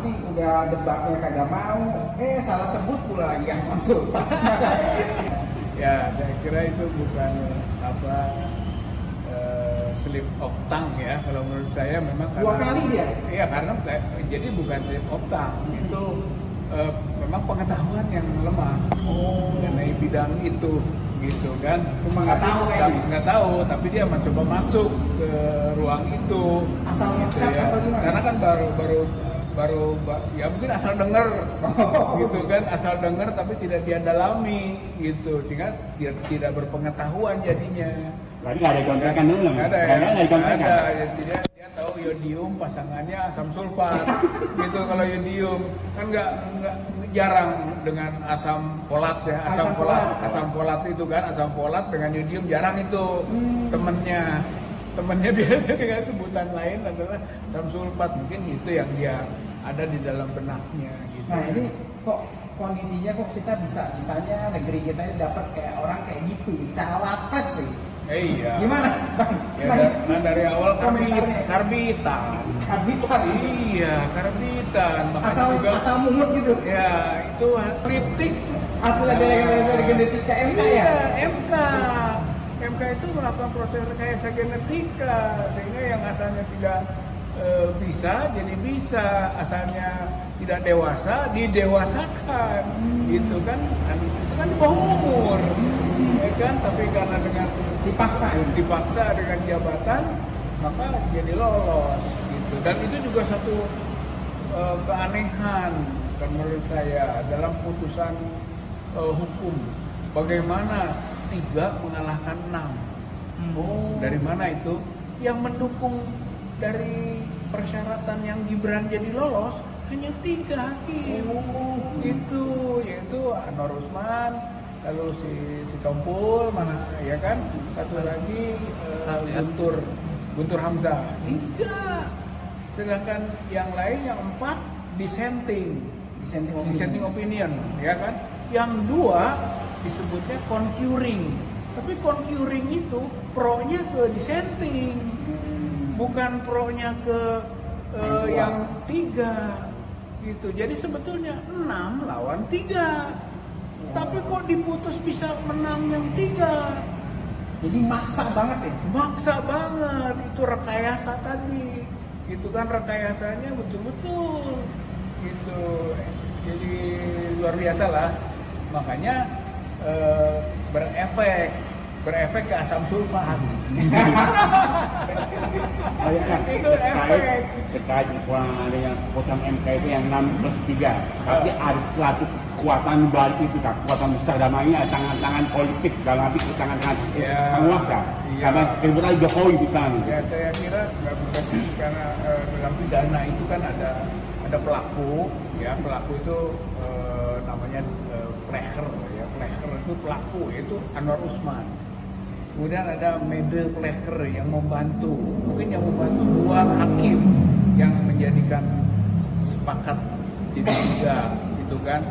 nih udah debatnya kagak mau, salah sebut pula lagi Asam Sulfat. Ya, saya kira itu bukan slip of tongue ya. Kalau menurut saya memang Dua kali dia? Iya, karena jadi bukan slip of tongue, itu memang pengetahuan yang lemah mengenai bidang itu, gitu kan. Cuma nggak tahu kayaknya. Nggak tahu, tapi dia mencoba masuk ke ruang itu. Asal gitu ngecap ya. apa gimana? Karena kan baru ya mungkin asal dengar gitu kan, asal dengar tapi tidak dia dalami gitu, sehingga dia tidak berpengetahuan jadinya. Berarti nggak ada contekan dulu lah. Nggak ada ya, Nggak ada contekan. ada. Jadi dia tahu yodium pasangannya asam sulfat gitu. Kalau yodium kan nggak jarang dengan asam folat ya, asam folat itu kan, asam folat dengan yodium jarang itu temennya biasanya dengan sebutan lain adalah asam sulfat. Mungkin itu yang dia ada di dalam benaknya gitu. Nah ini kok kondisinya kok kita bisanya negeri kita ini dapat kayak orang kayak gitu, cawapres nih. Iya. Gimana Bang? Ya, dari awal Komentarnya. karbitan. Iya, karbitan. Asal mungut gitu. Ya, itu kritik. Hasil dari genetika MK ya? Iya, MK. MK itu melakukan proses rekayasa genetika sehingga yang asalnya tidak bisa jadi bisa, asalnya tidak dewasa didewasakan, gitu kan? Itu kan di bawah umur, ya kan? Tapi karena dengan dipaksa dengan jabatan, maka jadi lolos, gitu. Dan itu juga satu keanehan kan menurut saya dalam putusan hukum. Bagaimana 3 mengalahkan 6? Dari mana itu? Yang mendukung dari persyaratan yang Gibran jadi lolos hanya 3 hakim. Itu yaitu Anwar Usman, lalu si Tompul mana ya kan, satu lagi Guntur Hamzah. 3. Sedangkan yang lain yang 4 dissenting opinion ya kan. Yang 2 disebutnya concurring. Tapi concurring itu pro-nya ke dissenting, bukan pro-nya ke yang 3 gitu. Jadi sebetulnya 6 lawan 3. Tapi kok diputus bisa menang yang 3? Jadi maksa banget ya? Maksa banget, itu rekayasa tadi. Gitu kan, rekayasanya betul-betul gitu. Jadi luar biasa lah. Makanya berefek ke asam sulfat. Itu efek. Terkait adanya keputusan MK itu yang 6+3, tapi ada suatu kekuatan balik itu kan, kekuatan besar damainya tangan-tangan politik dalam arti tangan-tangan penguasa. Karena kebetulan Jokowi misalnya. Ya saya kira nggak bisa sih, karena dalam pidana itu kan ada pelaku, ya pelaku itu namanya pleher, ya pleher itu pelaku, itu Anwar Usman. Kemudian ada mede pleher yang membantu, mungkin yang membantu 2 hakim yang menjadikan sepakat jadi 3 gitu kan,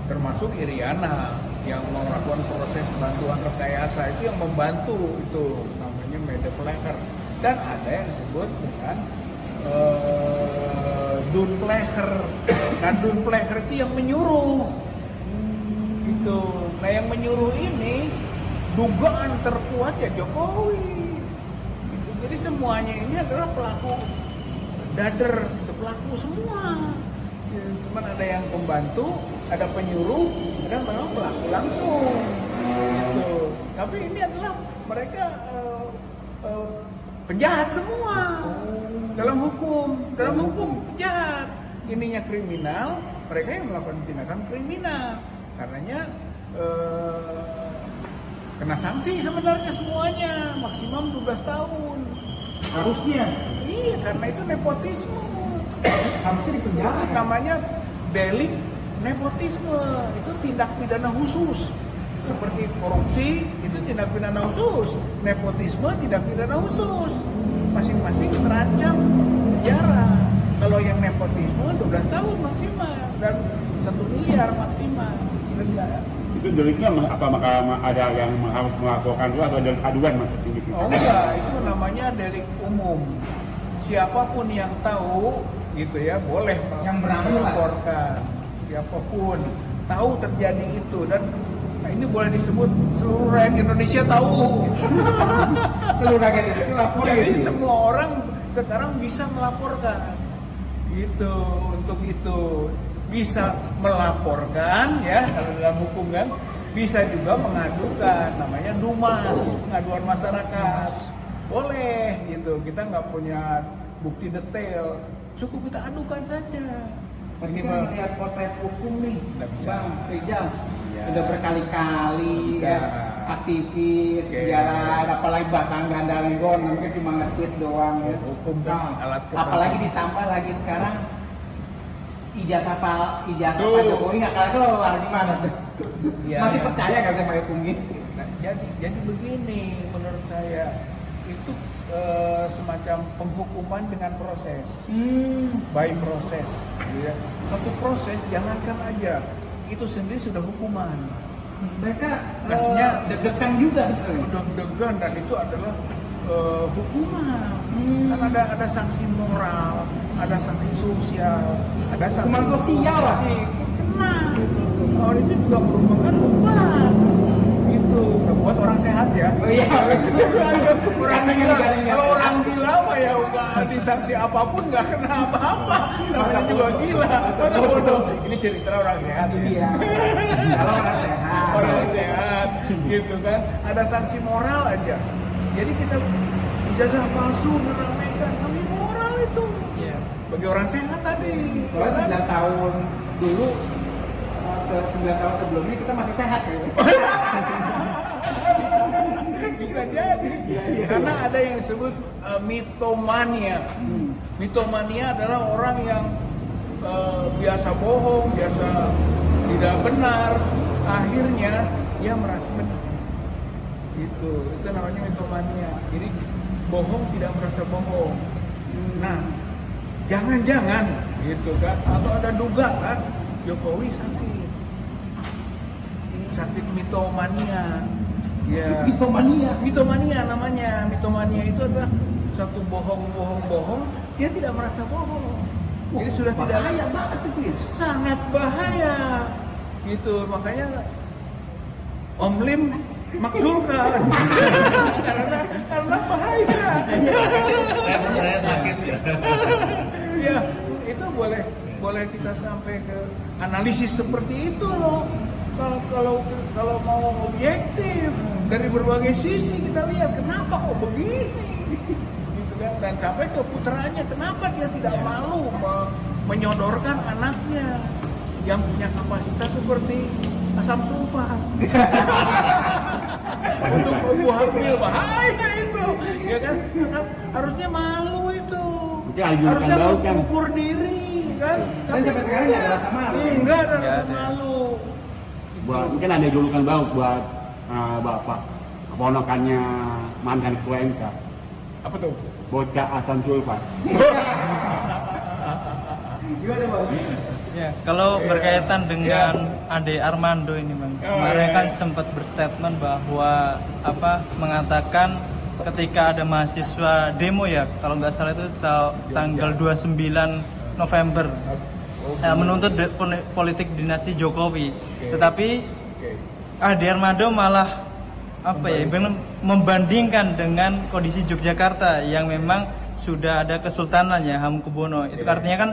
termasuk Iriana yang melakukan proses bantuan rekayasa itu yang membantu, itu namanya mede pleher. Dan ada yang disebut dengan Dunpleher. Nah, Dunpleher itu yang menyuruh gitu. Nah, yang menyuruh ini dugaan terkuat ya Jokowi gitu. Jadi semuanya ini adalah pelaku dader, pelaku semua ya, cuman ada yang pembantu, ada penyuruh, ada memang pelaku langsung gitu. Tapi ini adalah mereka penjahat semua. Dalam hukum penjahat. Ininya kriminal, mereka yang melakukan tindakan kriminal. Karenanya kena sanksi sebenarnya semuanya, maksimum 12 tahun. Harusnya. Iya, karena itu nepotisme. Harusnya dipenjara. Namanya delik nepotisme. Itu tindak pidana khusus. Seperti korupsi itu tindak pidana khusus, nepotisme tindak pidana khusus. Masing-masing terancam penjara. Kalau yang nepotisme 12 tahun maksimal dan 1 miliar maksimal denda. Itu deliknya apakah ada yang harus melaporkan itu atau delik aduan maksudnya gitu? Oh enggak, itu namanya delik umum. Siapapun yang tahu gitu ya, boleh Yang berani lah. melaporkan siapapun tahu terjadi itu, dan ini boleh disebut seluruh rakyat Indonesia tahu. Seluruh rakyat Indonesia lapor Jadi gitu. semua orang sekarang bisa melaporkan. Gitu, untuk itu bisa melaporkan ya kalau dalam hukum kan, bisa juga mengadukan, namanya DUMAS, pengaduan masyarakat. Boleh gitu, kita nggak punya bukti detail, cukup kita adukan saja. Ini kan melihat potret hukum nih, Nggak bisa. Bang Rijal. Iya. Udah berkali-kali Bisa. ya, aktivis, Oke. sejarah, apalagi bahasa Gandalinggon, mungkin cuma nge-tweet doang ya. Hukum kan alat kepala. Apalagi ditambah lagi sekarang ijazah Pak Tuh. Jokowi nggak kalah keluar gimana tuh? Iya, Masih iya. percaya nggak sama hukum ini? Nah, jadi begini menurut saya itu semacam penghukuman dengan proses, by proses. Ya. Satu proses jangankan aja, itu sendiri sudah hukuman. Mereka Artinya- deg-degan juga sebenarnya. Deg-degan, dan itu adalah hukuman. Kan ada sanksi moral, ada sanksi sosial, ada sanksi Hukuman sosial lah. Kena. Orang itu juga merupakan hukuman. Gitu. Nah, buat orang sehat ya. Oh iya. Orang gila, Garing-garing. kalau orang gila mah ya udah disanksi apapun nggak kena apa-apa. Namanya juga bodoh. gila. Masa Masa bodoh. bodoh. Ini cerita orang sehat. Iya. Kalau orang sehat. Orang sehat, gitu kan. Ada sanksi moral aja. Jadi kita ijazah palsu meramaikan, tapi moral itu. Iya. Bagi orang sehat tadi. Kalau 9 tahun dulu, 9 tahun sebelumnya kita masih sehat ya. Bisa jadi. Karena ada yang disebut mitomania. Mitomania adalah orang yang biasa bohong, biasa tidak benar, akhirnya dia merasa benar. Itu namanya mitomania. Jadi bohong tidak merasa bohong. Nah, jangan-jangan gitu kan, atau ada dugaan Jokowi sakit mitomania. Ya. Mitomania namanya. Mitomania itu adalah satu bohong, dia tidak merasa bohong. Jadi sudah tidak bahaya banget itu ya. sangat bahaya. Gitu, makanya Om Lim maksulkan. karena bahaya. Saya sakit ya. Ya, itu boleh kita sampai ke analisis seperti itu loh. Kalau mau objektif dari berbagai sisi kita lihat kenapa kok begini, gitu kan? Dan sampai ke putranya, kenapa dia tidak malu menyodorkan anaknya yang punya kapasitas seperti asam sulfat untuk ibu hamil, bahaya itu, ya kan? Harusnya malu itu, Mungkin ada julukan harusnya baru kan? mengukur diri kan? Tapi sampai sekarang nggak ada rasa malu. Enggak ada rasa malu. Mungkin ada julukan baru buat bapak keponakannya mantan ketua MK, Apa tuh? bocah asam sulfat. Gimana Bang? Ya, kalau berkaitan dengan Ade Armando ini, Bang. Kemarin kan sempat berstatement bahwa mengatakan ketika ada mahasiswa demo ya, kalau nggak salah itu tanggal 29 November menuntut politik dinasti Jokowi. Tetapi Ade Armando malah membandingkan dengan kondisi Yogyakarta yang memang sudah ada kesultanan ya, Hamengkubuwono. Itu artinya kan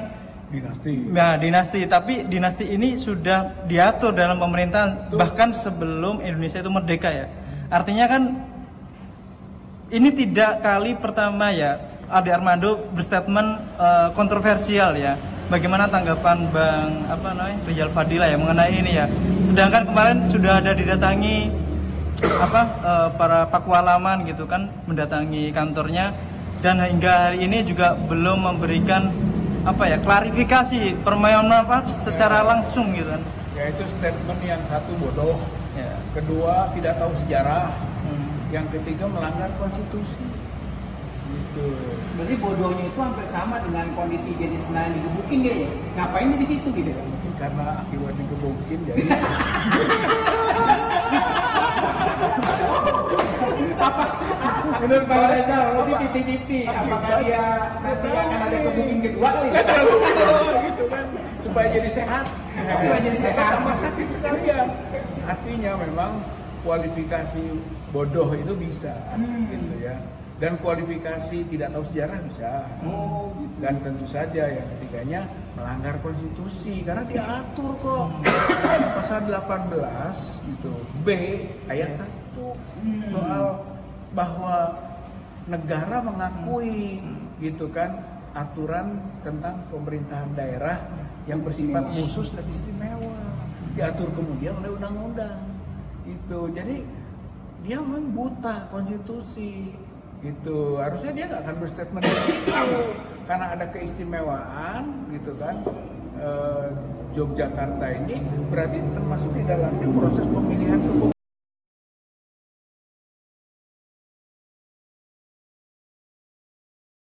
Dinasti. nah, dinasti, tapi dinasti ini sudah diatur dalam pemerintahan bahkan sebelum Indonesia itu merdeka ya. Artinya kan ini tidak kali pertama ya Ade Armando berstatement kontroversial ya. Bagaimana tanggapan Bang Rijal Fadila ya mengenai ini ya? Sedangkan kemarin sudah ada didatangi para pakualaman gitu kan, mendatangi kantornya, dan hingga hari ini juga belum memberikan klarifikasi permohonan secara langsung gitu kan. Ya itu statement yang satu bodoh, Ya. kedua tidak tahu sejarah, yang ketiga melanggar konstitusi. Gitu. Berarti bodohnya itu hampir sama dengan kondisi jadi Senayan digebukin dia ya. Ngapain dia di situ gitu kan? Mungkin karena akibat digebukin jadi menurut Pak Rizal lebih 50-50. Apakah dia nanti akan ada kemungkinan kedua kali? Nggak tahu gitu kan, supaya jadi sehat. Supaya jadi sehat. Tambah sakit sekalian. Artinya memang kualifikasi bodoh itu bisa, gitu ya. Dan kualifikasi tidak tahu sejarah bisa. Dan tentu saja yang ketiganya melanggar konstitusi karena diatur kok pasal 18 itu B ayat 1 soal bahwa negara mengakui gitu kan aturan tentang pemerintahan daerah yang bersifat khusus dan istimewa, diatur kemudian oleh undang-undang itu. Jadi dia memang buta konstitusi gitu, harusnya dia nggak akan berstatement itu karena ada keistimewaan gitu kan. Yogyakarta ini berarti termasuk di dalamnya proses pemilihan